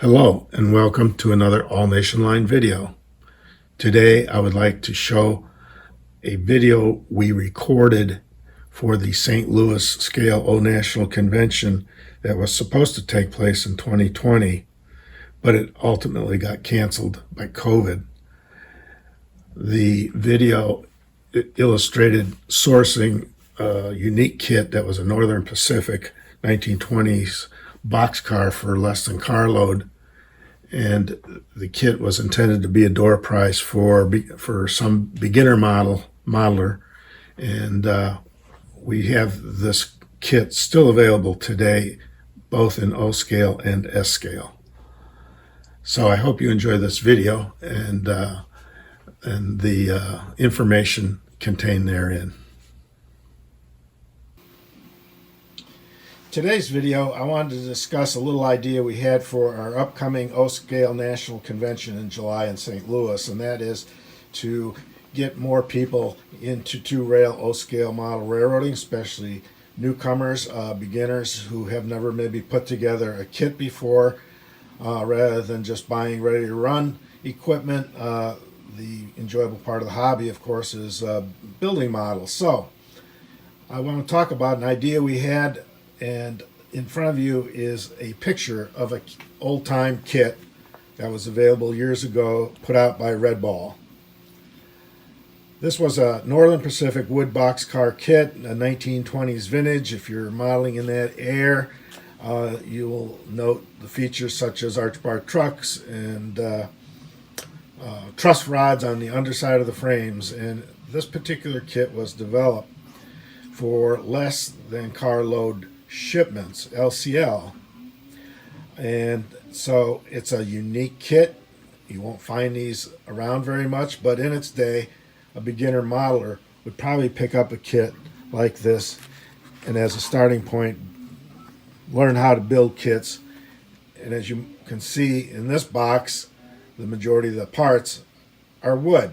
Hello and welcome to another All Nation Line video. Today I would like to show a video we recorded for the St. Louis Scale O National Convention that was supposed to take place in 2020, but it ultimately got canceled by COVID. The video illustrated sourcing a unique kit that was a Northern Pacific 1920s boxcar for less than carload, and the kit was intended to be a door price for some beginner modeler, and we have this kit still available today, both in O scale and S scale. So I hope you enjoy this video and the information contained therein. Today's video, I wanted to discuss a little idea we had for our upcoming O-Scale National Convention in July in St. Louis, and that is to get more people into two-rail O-Scale model railroading, especially newcomers, beginners who have never maybe put together a kit before, rather than just buying ready-to-run equipment. The enjoyable part of the hobby, of course, is building models. So I want to talk about an idea we had, and in front of you is a picture of an old-time kit that was available years ago, put out by Red Ball. This was a Northern Pacific wood box car kit, a 1920s vintage. If you're modeling in that era, you will note the features such as arch bar trucks and truss rods on the underside of the frames. And this particular kit was developed for less than carload shipments, LCL, and so it's a unique kit. You won't find these around very much, but in its day a beginner modeler would probably pick up a kit like this and as a starting point learn how to build kits. And as you can see in this box, the majority of the parts are wood.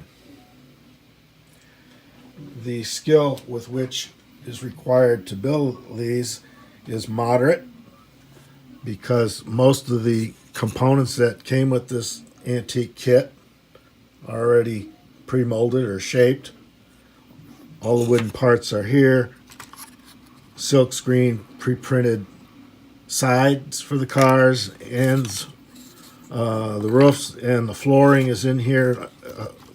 The skill with which is required to build these is moderate, because most of the components that came with this antique kit are already pre-molded or shaped. All the wooden parts are here. Silk screen pre-printed sides for the cars, ends, the roofs and the flooring is in here,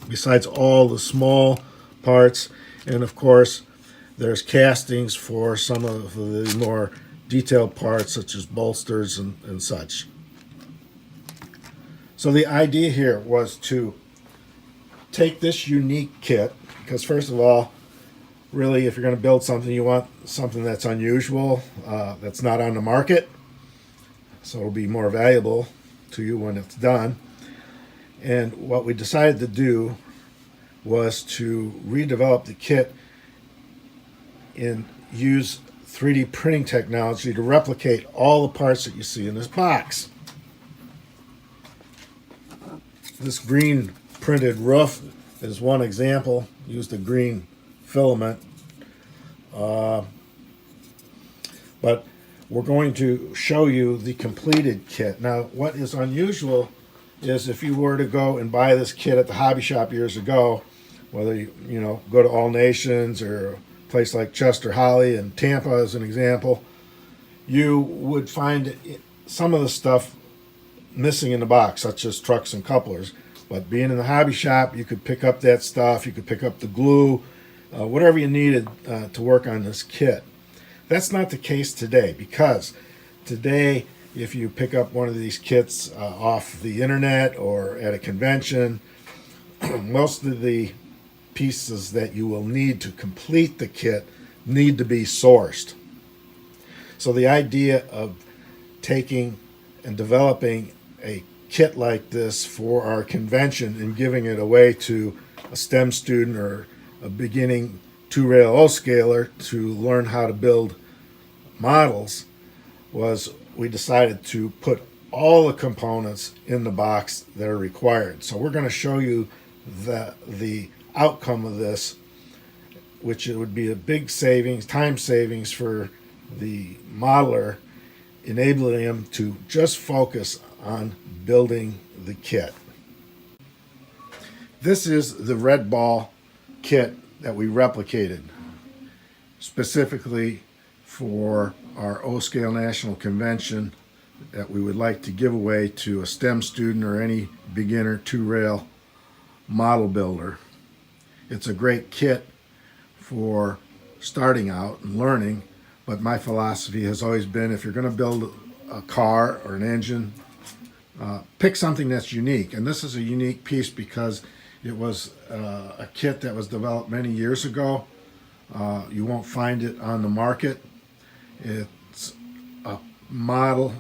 besides all the small parts. And of course there's castings for some of the more detailed parts, such as bolsters and such. So the idea here was to take this unique kit, because first of all, really, if you're going to build something, you want something that's unusual, that's not on the market, so it'll be more valuable to you when it's done. And what we decided to do was to redevelop the kit and use 3D printing technology to replicate all the parts that you see in this box. This green printed roof is one example. Used a green filament, but we're going to show you the completed kit. Now, what is unusual is if you were to go and buy this kit at the hobby shop years ago, whether you go to All Nations or place like Chester Holly in Tampa as an example, you would find some of the stuff missing in the box, such as trucks and couplers. But being in the hobby shop, you could pick up that stuff. You could pick up the glue, whatever you needed to work on this kit. That's not the case today, because today if you pick up one of these kits off the internet or at a convention, most of the pieces that you will need to complete the kit need to be sourced. So the idea of taking and developing a kit like this for our convention and giving it away to a STEM student or a beginning two-rail O-scaler to learn how to build models was, we decided to put all the components in the box that are required. So we're going to show you the outcome of this, which it would be a big savings, time savings for the modeler, enabling him to just focus on building the kit. This is the red ball kit that we replicated specifically for our O-Scale National Convention that we would like to give away to a STEM student or any beginner two-rail model builder. It's a great kit for starting out and learning, but my philosophy has always been, if you're going to build a car or an engine, pick something that's unique. And this is a unique piece because it was a kit that was developed many years ago. You won't find it on the market. It's a model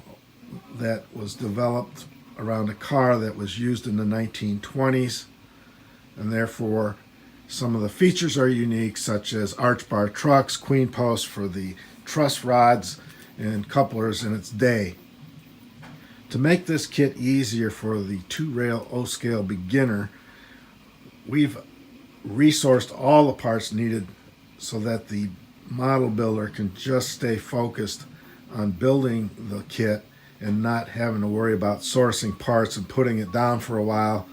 that was developed around a car that was used in the 1920s, and therefore some of the features are unique, such as arch bar trucks, queen posts for the truss rods, and couplers in its day. To make this kit easier for the two-rail O-Scale beginner, we've resourced all the parts needed so that the model builder can just stay focused on building the kit and not having to worry about sourcing parts and putting it down for a while.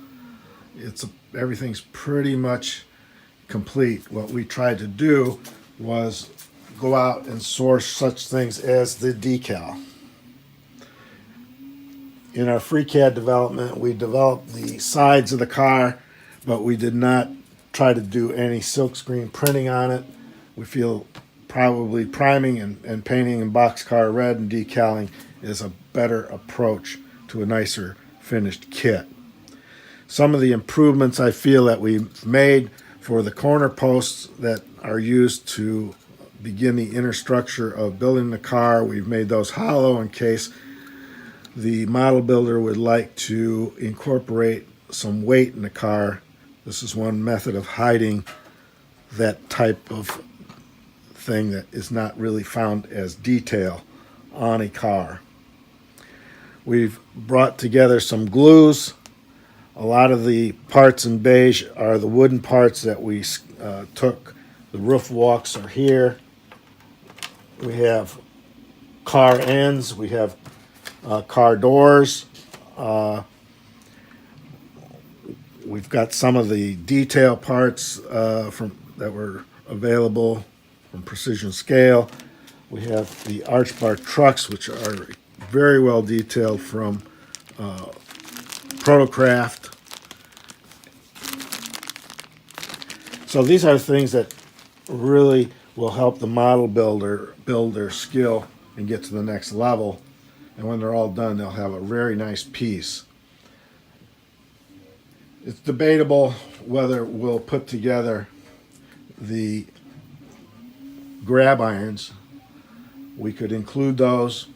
Everything's pretty much complete. What we tried to do was go out and source such things as the decal. In our FreeCAD development, we developed the sides of the car, but we did not try to do any silkscreen printing on it. We feel probably priming and painting in boxcar red and decaling is a better approach to a nicer finished kit. Some of the improvements I feel that we've made for the corner posts that are used to begin the inner structure of building the car, we've made those hollow in case the model builder would like to incorporate some weight in the car. This is one method of hiding that type of thing that is not really found as detail on a car. We've brought together some glues. A lot of the parts in beige are the wooden parts that we took. The roof walks are here. We have car ends. We have car doors. We've got some of the detail parts that were available from Precision Scale. We have the arch bar trucks, which are very well detailed from Protocraft. So these are things that really will help the model builder build their skill and get to the next level. And when they're all done, they'll have a very nice piece. It's debatable whether we'll put together the grab irons. We could include those.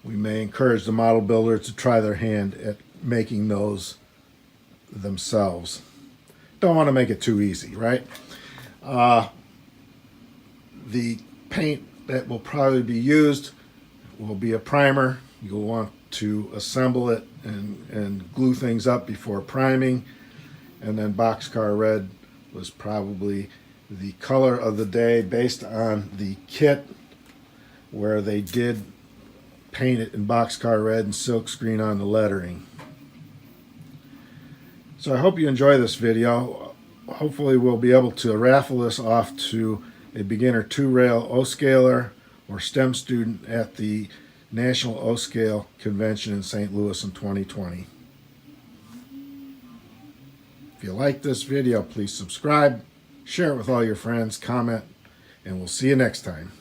We may encourage the model builder to try their hand at making those themselves. Don't want to make it too easy, right? The paint that will probably be used will be a primer. You'll want to assemble it and glue things up before priming. And then boxcar red was probably the color of the day based on the kit, where they did paint it in boxcar red and silkscreen on the lettering. So I hope you enjoy this video. Hopefully we'll be able to raffle this off to a beginner two-rail O-Scaler or STEM student at the National O-Scale Convention in St. Louis in 2020. If you like this video, please subscribe, share it with all your friends, comment, and we'll see you next time.